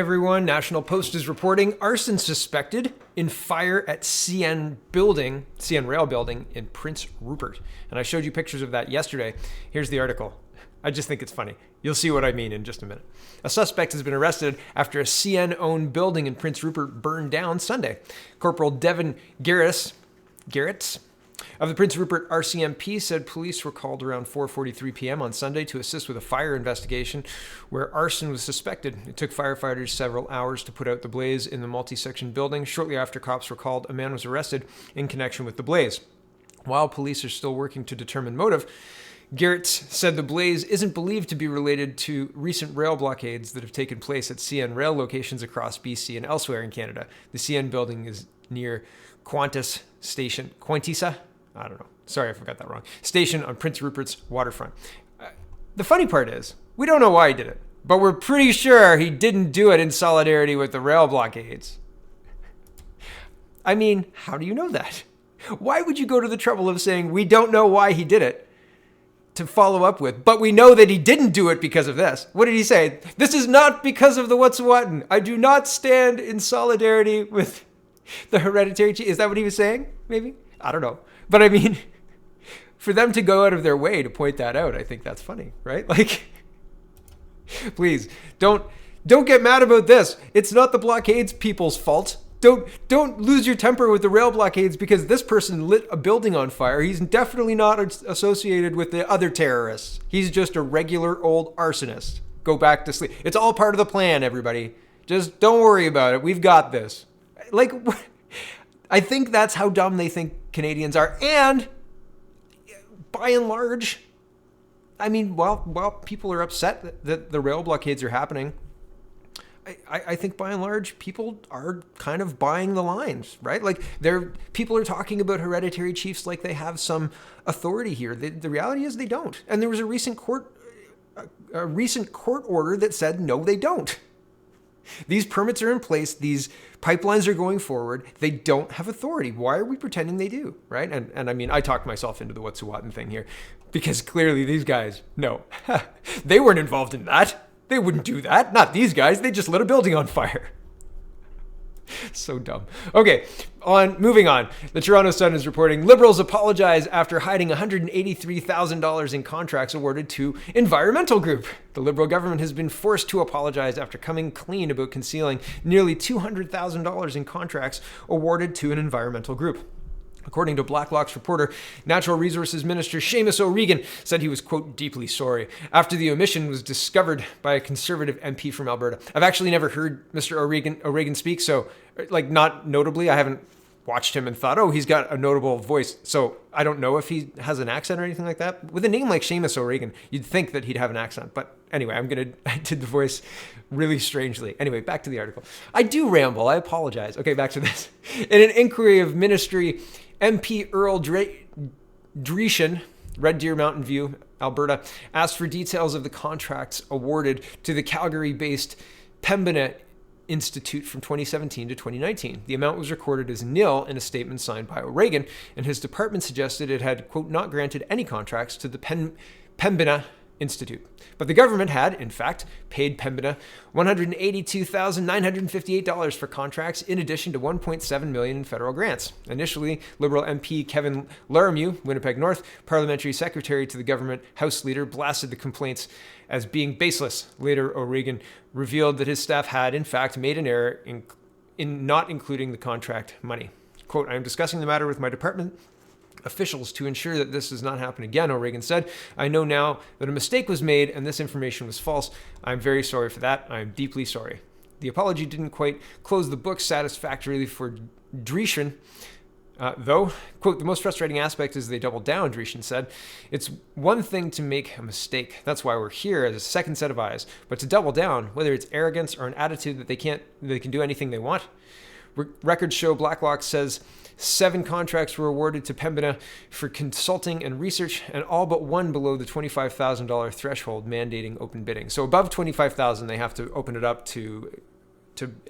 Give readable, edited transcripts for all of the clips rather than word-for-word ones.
Everyone, National Post is reporting arson suspected in fire at CN Rail building in Prince Rupert. And I showed you pictures of that yesterday. Here's the article. I just think it's funny. You'll see what I mean in just a minute. A suspect has been arrested after a CN-owned building in Prince Rupert burned down Sunday. Corporal Devin Garretts of the Prince Rupert RCMP said police were called around 4:43 p.m. on Sunday to assist with a fire investigation where arson was suspected. It took firefighters several hours to put out the blaze in the multi-section building. Shortly after cops were called, a man was arrested in connection with the blaze. While police are still working to determine motive, Garretts said the blaze isn't believed to be related to recent rail blockades that have taken place at CN rail locations across BC and elsewhere in Canada. The CN building is near Qantas Station. Quantisa? I don't know. Sorry, I forgot that wrong. Station on Prince Rupert's waterfront. The funny part is, we don't know why he did it, but we're pretty sure he didn't do it in solidarity with the rail blockades. I mean, how do you know that? Why would you go to the trouble of saying we don't know why he did it to follow up with, but we know that he didn't do it because of this? What did he say? This is not because of the Wet'suwet'en. I do not stand in solidarity with the hereditary chief. Is that what he was saying? Maybe? I don't know. But I mean, for them to go out of their way to point that out, I think that's funny, right? Like, please don't get mad about this. It's not the blockades people's fault. Don't lose your temper with the rail blockades because this person lit a building on fire. He's definitely not associated with the other terrorists. He's just a regular old arsonist. Go back to sleep. It's all part of the plan, everybody. Just don't worry about it. We've got this. Like, I think that's how dumb they think Canadians are. And by and large, I mean, while people are upset that the rail blockades are happening, I think by and large, people are kind of buying the lines, right? Like people are talking about hereditary chiefs like they have some authority here. The reality is they don't. And there was a recent court order that said, no, they don't. These permits are in place. These pipelines are going forward. They don't have authority. Why are we pretending they do, right? And I mean, I talked myself into the Wet'suwet'en thing here because clearly these guys, no, they weren't involved in that. They wouldn't do that. Not these guys. They just lit a building on fire. So dumb. Okay, moving on. The Toronto Sun is reporting Liberals apologize after hiding $183,000 in contracts awarded to environmental group. The Liberal government has been forced to apologize after coming clean about concealing nearly $200,000 in contracts awarded to an environmental group. According to Blacklock's reporter, Natural Resources Minister Seamus O'Regan said he was, quote, deeply sorry after the omission was discovered by a Conservative MP from Alberta. I've actually never heard Mr. O'Regan speak, so, like, not notably. I haven't watched him and thought, oh, he's got a notable voice. So I don't know if he has an accent or anything like that. With a name like Seamus O'Regan, you'd think that he'd have an accent. But anyway, I did the voice really strangely. Anyway, back to the article. I do ramble. I apologize. Okay, back to this. In an inquiry of Ministry, MP Earl Dreeshen, Red Deer Mountain View, Alberta, asked for details of the contracts awarded to the Calgary-based Pembina Institute from 2017 to 2019. The amount was recorded as nil in a statement signed by O'Regan, and his department suggested it had, quote, not granted any contracts to the Pembina Institute. But the government had, in fact, paid Pembina $182,958 for contracts in addition to $1.7 million in federal grants. Initially, Liberal MP Kevin Laramie, Winnipeg North, parliamentary secretary to the government House Leader, blasted the complaints as being baseless. Later, O'Regan revealed that his staff had, in fact, made an error in not including the contract money. Quote, I am discussing the matter with my department officials to ensure that this does not happen again, O'Regan said. I know now that a mistake was made and this information was false. I'm very sorry for that. I am deeply sorry. The apology didn't quite close the book satisfactorily for Dreeshen, though, quote, the most frustrating aspect is they doubled down, Dreeshen said. It's one thing to make a mistake. That's why we're here as a second set of eyes. But to double down, whether it's arrogance or an attitude that they can do anything they want. Records show Blacklock says 7 contracts were awarded to Pembina for consulting and research, and all but one below the $25,000 threshold mandating open bidding. So above $25,000, they have to open it up to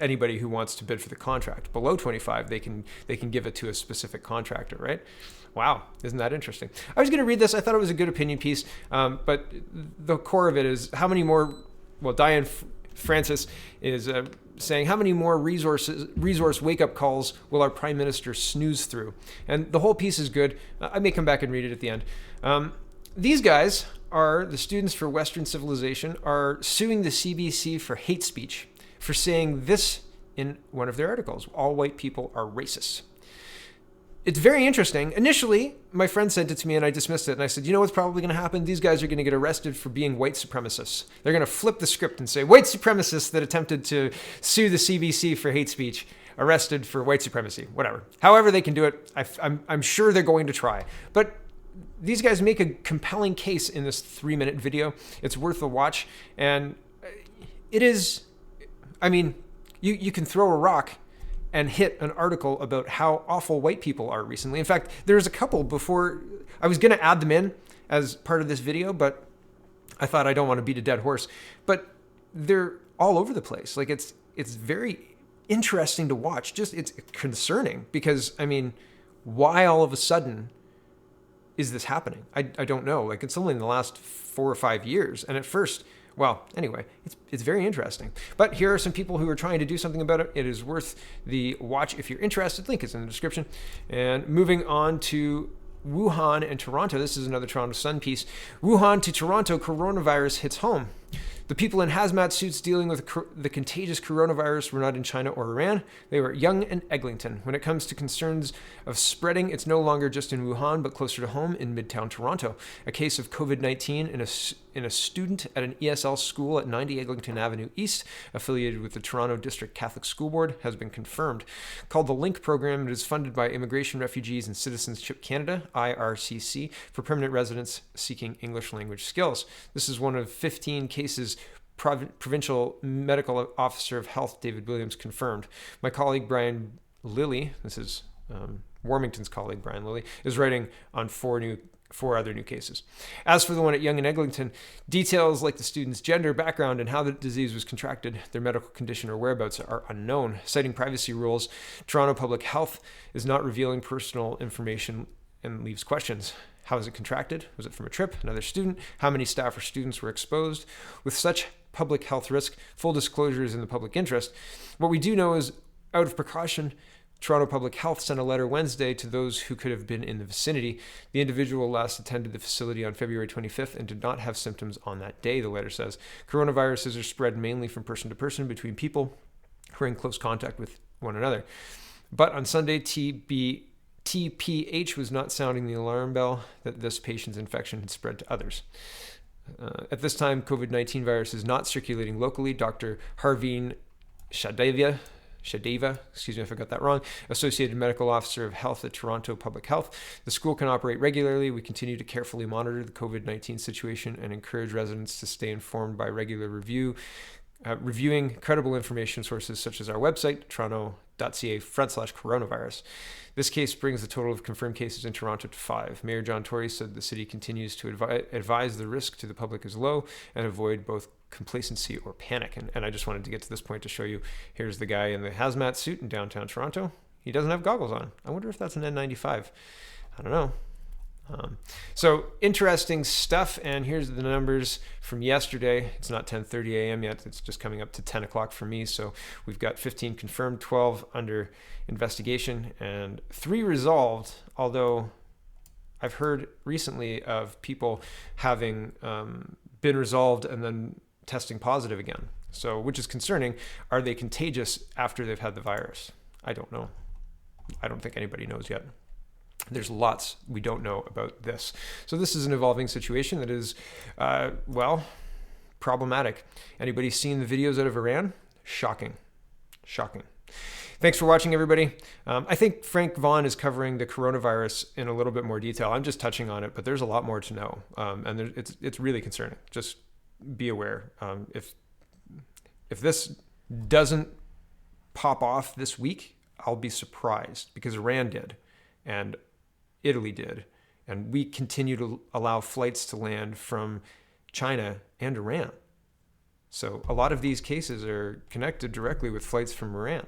anybody who wants to bid for the contract. Below 25, they can give it to a specific contractor, right? Wow, isn't that interesting? I was going to read this. I thought it was a good opinion piece, but the core of it is how many more. Well, Diane Francis is saying, how many more resource wake-up calls will our prime minister snooze through? And the whole piece is good. I may come back and read it at the end. These guys are the Students for Western Civilization are suing the CBC for hate speech for saying this in one of their articles: all white people are racist. It's very interesting. Initially, my friend sent it to me and I dismissed it. And I said, you know what's probably going to happen? These guys are going to get arrested for being white supremacists. They're going to flip the script and say, white supremacists that attempted to sue the CBC for hate speech, arrested for white supremacy, whatever. However they can do it, I'm sure they're going to try. But these guys make a compelling case in this 3-minute video. It's worth a watch. And it is, I mean, you can throw a rock and hit an article about how awful white people are recently. In fact, there's a couple before. I was going to add them in as part of this video, but I thought I don't want to beat a dead horse. But they're all over the place. Like it's very interesting to watch. Just it's concerning because, I mean, why all of a sudden is this happening? I don't know. Like it's only in the last 4 or 5 years. And at first, well, anyway, it's very interesting. But here are some people who are trying to do something about it. It is worth the watch if you're interested. Link is in the description. And moving on to Wuhan and Toronto. This is another Toronto Sun piece. Wuhan to Toronto, coronavirus hits home. The people in hazmat suits dealing with the contagious coronavirus were not in China or Iran. They were at Yonge and Eglinton. When it comes to concerns of spreading, it's no longer just in Wuhan, but closer to home in Midtown Toronto. A case of COVID-19 in a student at an ESL school at 90 Eglinton Avenue East, affiliated with the Toronto District Catholic School Board, has been confirmed. Called the LINK program, it is funded by Immigration, Refugees and Citizenship Canada, IRCC, for permanent residents seeking English language skills. This is one of 15 cases Provincial Medical Officer of Health David Williams confirmed. My colleague Brian Lilly, this is Warmington's colleague Brian Lilly, is writing on 4 other new cases. As for the one at Yonge and Eglinton, details like the student's gender, background, and how the disease was contracted, their medical condition or whereabouts are unknown. Citing privacy rules, Toronto Public Health is not revealing personal information and leaves questions. How was it contracted? Was it from a trip? Another student? How many staff or students were exposed? With such public health risk, full disclosure is in the public interest. What we do know is, out of precaution, Toronto Public Health sent a letter Wednesday to those who could have been in the vicinity. The individual last attended the facility on February 25th and did not have symptoms on that day, the letter says. Coronaviruses are spread mainly from person to person between people who are in close contact with one another. But on Sunday, TPH was not sounding the alarm bell that this patient's infection had spread to others. At this time, COVID-19 virus is not circulating locally. Dr. Harveen Shadeva, excuse me if I got that wrong, Associated Medical Officer of Health at Toronto Public Health. The school can operate regularly. We continue to carefully monitor the COVID-19 situation and encourage residents to stay informed by regular reviewing credible information sources such as our website, toronto.ca/coronavirus. This case brings the total of confirmed cases in Toronto to 5. Mayor John Tory said the city continues to advise the risk to the public is low and avoid both complacency or panic. And I just wanted to get to this point to show you, here's the guy in the hazmat suit in downtown Toronto. He doesn't have goggles on. I wonder if that's an N95. I don't know. So interesting stuff. And here's the numbers from yesterday. It's not 10:30 a.m. yet. It's just coming up to 10 o'clock for me. So we've got 15 confirmed, 12 under investigation, and 3 resolved. Although I've heard recently of people having been resolved and then testing positive again. So, which is concerning. Are they contagious after they've had the virus? I don't know. I don't think anybody knows yet. There's lots we don't know about this. So this is an evolving situation that is, well, problematic. Anybody seen the videos out of Iran? Shocking. Shocking. Thanks for watching, everybody. I think Frank Vaughn is covering the coronavirus in a little bit more detail. I'm just touching on it, but there's a lot more to know. And it's really concerning. Just be aware. If this doesn't pop off this week, I'll be surprised, because Iran did. And Italy did, and we continue to allow flights to land from China and Iran. So a lot of these cases are connected directly with flights from Iran.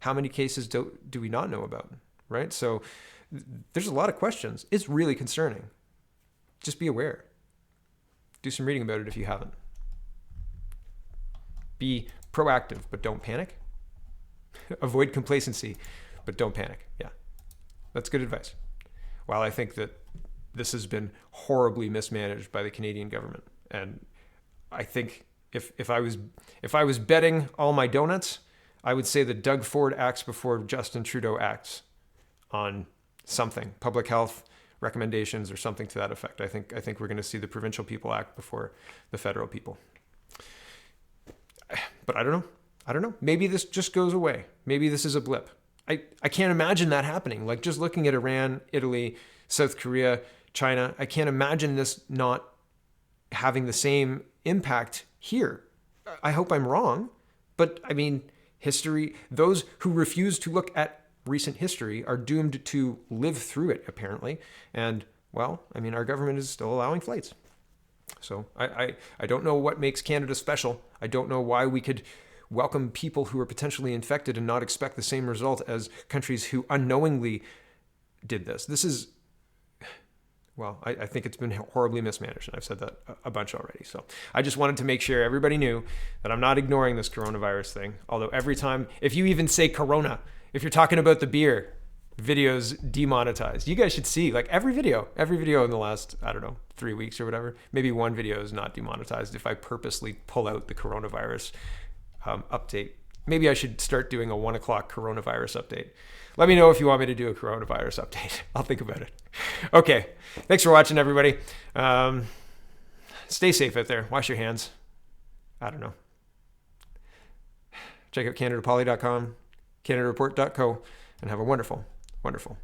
How many cases do we not know about, right? So there's a lot of questions. It's really concerning. Just be aware. Do some reading about it if you haven't. Be proactive, but don't panic. Avoid complacency, but don't panic. Yeah, that's good advice. While I think that this has been horribly mismanaged by the Canadian government, and I think if I was betting all my donuts, I would say that Doug Ford acts before Justin Trudeau acts on something, public health recommendations or something to that effect. I think we're going to see the provincial people act before the federal people. But I don't know. Maybe this just goes away. Maybe this is a blip. I can't imagine that happening. Like just looking at Iran, Italy, South Korea, China, I can't imagine this not having the same impact here. I hope I'm wrong, but I mean, history, those who refuse to look at recent history are doomed to live through it, apparently. And, well, I mean, our government is still allowing flights. So I don't know what makes Canada special. I don't know why we could welcome people who are potentially infected and not expect the same result as countries who unknowingly did this. This is, well, I think it's been horribly mismanaged, and I've said that a bunch already. So I just wanted to make sure everybody knew that I'm not ignoring this coronavirus thing. Although every time, if you even say Corona, if you're talking about the beer, videos demonetized. You guys should see, like every video in the last, 3 weeks or whatever, maybe one video is not demonetized if I purposely pull out the coronavirus update. Maybe I should start doing a 1 o'clock coronavirus update. Let me know if you want me to do a coronavirus update. I'll think about it. Okay. Thanks for watching, everybody. Stay safe out there. Wash your hands. I don't know. Check out CanadaPoly.com, CanadaReport.co, and have a wonderful, wonderful